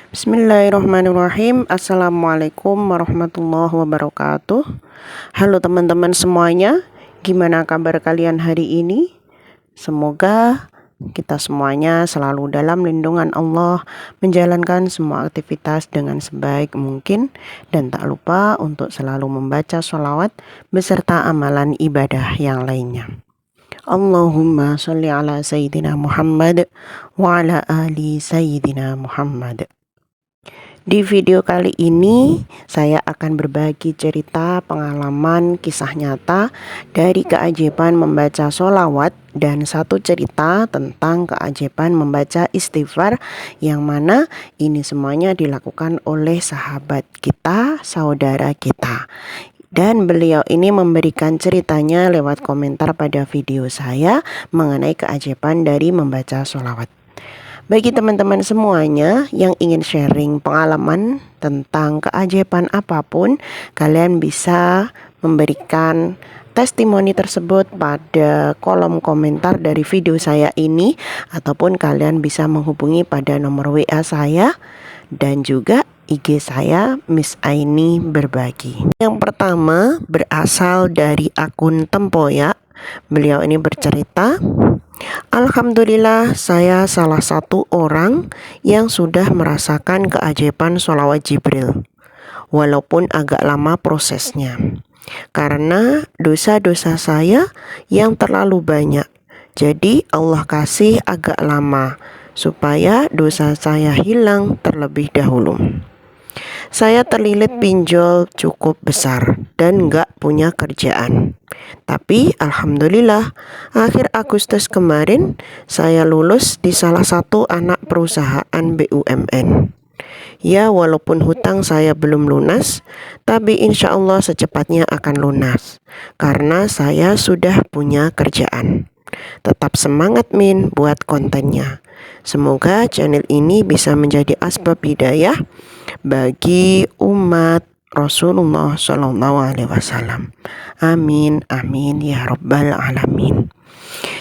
Bismillahirrahmanirrahim. Assalamualaikum warahmatullahi wabarakatuh. Halo teman-teman semuanya, gimana kabar kalian hari ini? Semoga kita semuanya selalu dalam lindungan Allah, menjalankan semua aktivitas dengan sebaik mungkin, dan tak lupa untuk selalu membaca sholawat beserta amalan ibadah yang lainnya. Allahumma sholli ala Sayyidina Muhammad wa ala ali Sayyidina Muhammad. Di video kali ini saya akan berbagi cerita pengalaman kisah nyata dari keajaiban membaca sholawat dan satu cerita tentang keajaiban membaca istighfar, yang mana ini semuanya dilakukan oleh sahabat kita, saudara kita. Dan beliau ini memberikan ceritanya lewat komentar pada video saya mengenai keajaiban dari membaca sholawat. Bagi teman-teman semuanya yang ingin sharing pengalaman tentang keajaiban apapun, kalian bisa memberikan testimoni tersebut pada kolom komentar dari video saya ini, ataupun kalian bisa menghubungi pada nomor WA saya dan juga IG saya, Miss Aini Berbagi. Yang pertama berasal dari akun Tempoyak. Beliau ini bercerita, "Alhamdulillah, saya salah satu orang yang sudah merasakan keajaiban sholawat Jibril, walaupun agak lama prosesnya, karena dosa-dosa saya yang terlalu banyak. Jadi Allah kasih agak lama supaya dosa saya hilang terlebih dahulu. Saya terlilit pinjol cukup besar dan gak punya kerjaan. Tapi Alhamdulillah, akhir Agustus kemarin saya lulus di salah satu anak perusahaan BUMN. Ya, walaupun hutang saya belum lunas, tapi insya Allah secepatnya akan lunas karena saya sudah punya kerjaan. Tetap semangat Min buat kontennya. Semoga channel ini bisa menjadi asbab hidayah bagi umat Rasulullah SAW. Amin, amin ya Rabbal Alamin."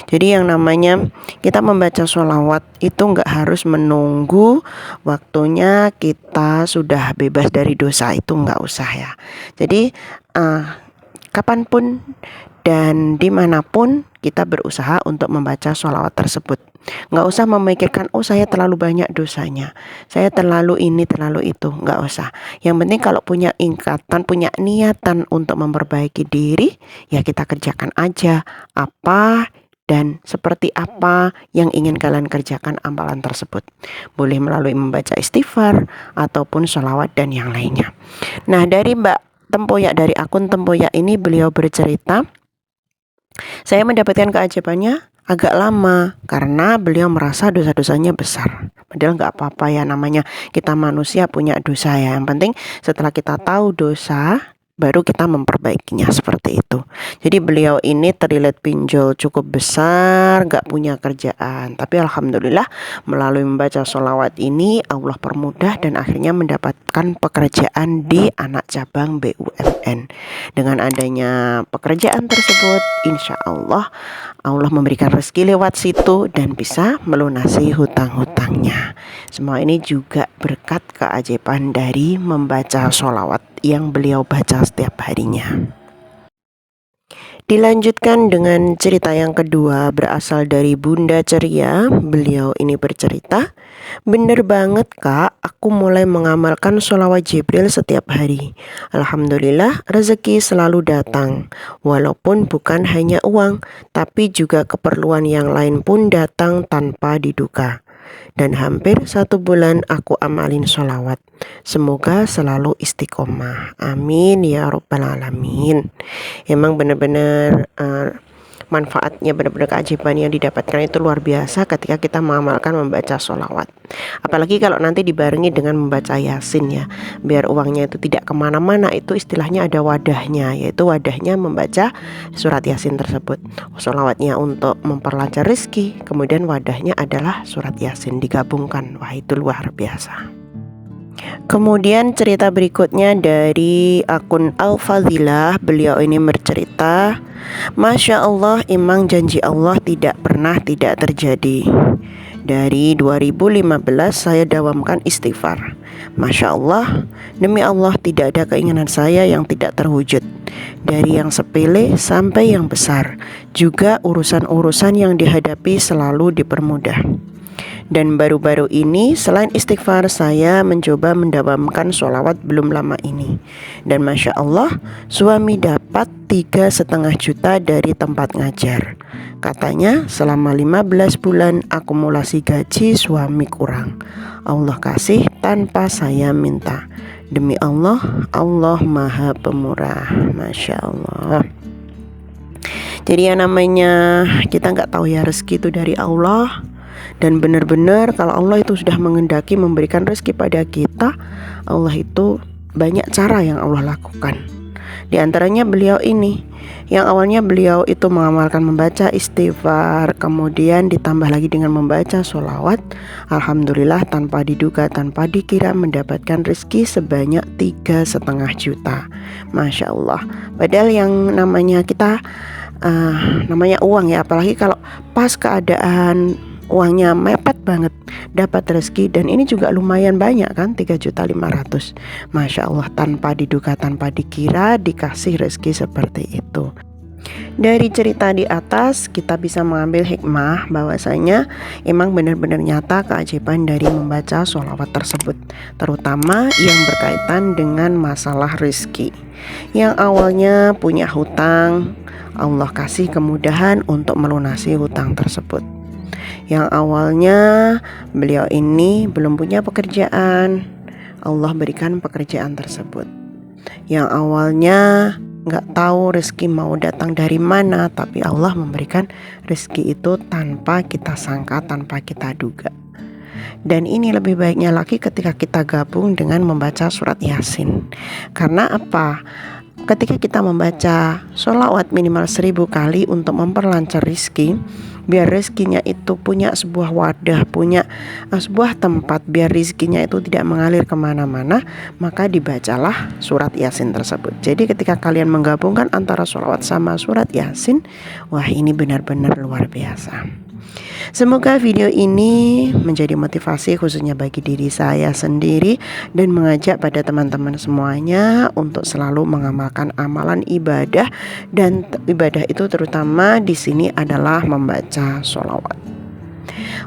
Jadi yang namanya kita membaca sholawat itu nggak harus menunggu waktunya kita sudah bebas dari dosa, itu nggak usah ya. Jadi kapanpun dan dimanapun kita berusaha untuk membaca sholawat tersebut. Nggak usah memikirkan, oh saya terlalu banyak dosanya, saya terlalu ini, terlalu itu. Nggak usah. Yang penting kalau punya ingkatan, punya niatan untuk memperbaiki diri, ya kita kerjakan aja apa dan seperti apa yang ingin kalian kerjakan amalan tersebut. Boleh melalui membaca istighfar ataupun sholawat dan yang lainnya. Nah, dari Mbak Tempoyak, dari akun Tempoyak ini, beliau bercerita, saya mendapatkan keajaibannya agak lama karena beliau merasa dosa-dosanya besar. Padahal nggak apa-apa ya, namanya kita manusia punya dosa ya. Yang penting setelah kita tahu dosa, baru kita memperbaikinya, seperti itu. Jadi beliau ini terlilit pinjol cukup besar, gak punya kerjaan. Tapi Alhamdulillah melalui membaca sholawat ini Allah permudah dan akhirnya mendapatkan pekerjaan di anak cabang BUMN. Dengan adanya pekerjaan tersebut, insya Allah Allah memberikan rezeki lewat situ dan bisa melunasi hutang-hutangnya. Semua ini juga berkat keajaiban dari membaca sholawat yang beliau baca setiap harinya. Dilanjutkan dengan cerita yang kedua, berasal dari Bunda Ceria. Beliau ini bercerita, "Bener banget Kak, aku mulai mengamalkan sholawat Jibril setiap hari. Alhamdulillah rezeki selalu datang. Walaupun bukan hanya uang, tapi juga keperluan yang lain pun datang tanpa diduga. Dan hampir 1 bulan aku amalin sholawat. Semoga selalu istiqomah. Amin ya Rabbal Alamin." Emang benar-benar manfaatnya, benar-benar keajaiban yang didapatkan itu luar biasa ketika kita mengamalkan membaca sholawat. Apalagi kalau nanti dibarengi dengan membaca yasin ya, biar uangnya itu tidak kemana-mana. Itu istilahnya ada wadahnya, yaitu wadahnya membaca surat yasin tersebut. Sholawatnya untuk memperlancar rezeki, kemudian wadahnya adalah surat yasin digabungkan. Wah, itu luar biasa. Kemudian cerita berikutnya dari akun Al-Fadilah. Beliau ini bercerita, "Masya Allah, emang janji Allah tidak pernah tidak terjadi. Dari 2015 saya dawamkan istighfar. Masya Allah, demi Allah tidak ada keinginan saya yang tidak terwujud. Dari yang sepele sampai yang besar, juga urusan-urusan yang dihadapi selalu dipermudah. Dan baru-baru ini selain istighfar saya mencoba mendawamkan sholawat belum lama ini. Dan Masya Allah, suami dapat 3,5 juta dari tempat ngajar. Katanya selama 15 bulan akumulasi gaji suami kurang. Allah kasih tanpa saya minta. Demi Allah, Allah Maha Pemurah. Masya Allah. Jadi yang namanya kita nggak tahu ya, rezeki itu dari Allah. Dan benar-benar kalau Allah itu sudah mengendaki memberikan rezeki pada kita, Allah itu banyak cara yang Allah lakukan. Di antaranya beliau ini, yang awalnya beliau itu mengamalkan membaca istighfar, kemudian ditambah lagi dengan membaca sholawat. Alhamdulillah tanpa diduga, tanpa dikira mendapatkan rezeki sebanyak 3,5 juta. Masya Allah. Padahal yang namanya kita namanya uang ya, apalagi kalau pas keadaan uangnya mepet banget dapat rezeki, dan ini juga lumayan banyak kan, 3,5 juta. Masya Allah, tanpa diduga, tanpa dikira dikasih rezeki seperti itu. Dari cerita di atas kita bisa mengambil hikmah bahwasanya emang benar-benar nyata keajaiban dari membaca sholawat tersebut, terutama yang berkaitan dengan masalah rezeki. Yang awalnya punya hutang, Allah kasih kemudahan untuk melunasi hutang tersebut. Yang awalnya beliau ini belum punya pekerjaan, Allah berikan pekerjaan tersebut. Yang awalnya nggak tahu rezeki mau datang dari mana, tapi Allah memberikan rezeki itu tanpa kita sangka, tanpa kita duga. Dan ini lebih baiknya lagi ketika kita gabung dengan membaca surat Yasin. Karena apa? Ketika kita membaca sholawat minimal 1.000 kali untuk memperlancar rezeki, biar rezekinya itu punya sebuah wadah, punya sebuah tempat, biar rezekinya itu tidak mengalir kemana-mana, maka dibacalah surat Yasin tersebut. Jadi ketika kalian menggabungkan antara sholawat sama surat Yasin, wah ini benar-benar luar biasa. Semoga video ini menjadi motivasi khususnya bagi diri saya sendiri, dan mengajak pada teman-teman semuanya untuk selalu mengamalkan amalan ibadah, dan ibadah itu terutama di sini adalah membaca sholawat.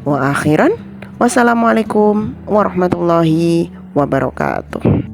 Wa akhiran, wassalamualaikum warahmatullahi wabarakatuh.